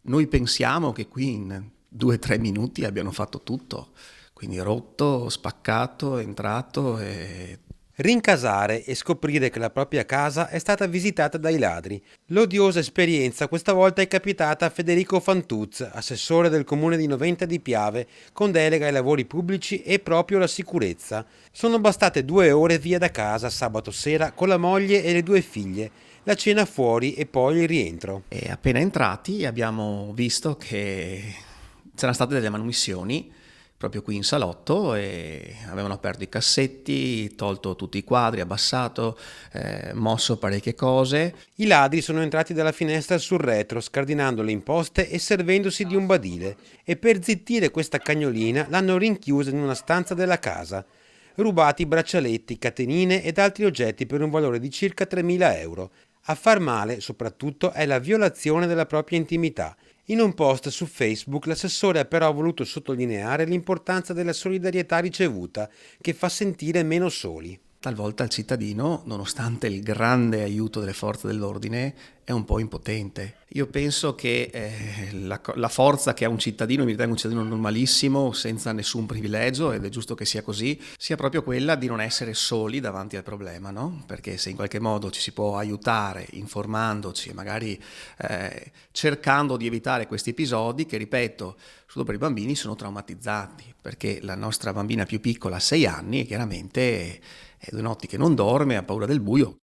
Noi pensiamo che qui in 2 o 3 minuti abbiano fatto tutto, quindi rotto, spaccato, entrato e... Rincasare e scoprire che la propria casa è stata visitata dai ladri. L'odiosa esperienza questa volta è capitata a Federico Fantuz, assessore del comune di Noventa di Piave, con delega ai lavori pubblici e proprio la sicurezza. Sono bastate 2 ore via da casa sabato sera con la moglie e le 2 figlie, la cena fuori e poi il rientro. E appena entrati abbiamo visto che c'erano state delle manomissioni proprio qui in salotto e avevano aperto i cassetti, tolto tutti i quadri, abbassato, mosso parecchie cose. I ladri sono entrati dalla finestra sul retro, scardinando le imposte e servendosi di un badile, e per zittire questa cagnolina l'hanno rinchiusa in una stanza della casa. Rubati braccialetti, catenine ed altri oggetti per un valore di circa 3.000 euro. A far male, soprattutto, è la violazione della propria intimità. In un post su Facebook l'assessore ha però voluto sottolineare l'importanza della solidarietà ricevuta, che fa sentire meno soli. Talvolta il cittadino, nonostante il grande aiuto delle forze dell'ordine, è un po' impotente. Io penso che la forza che ha un cittadino, mi ritengo un cittadino normalissimo, senza nessun privilegio, ed è giusto che sia così, sia proprio quella di non essere soli davanti al problema, no? Perché se in qualche modo ci si può aiutare informandoci e magari cercando di evitare questi episodi che, ripeto, soprattutto per i bambini sono traumatizzanti, perché la nostra bambina più piccola ha 6 anni e chiaramente è 2 notti che non dorme, ha paura del buio.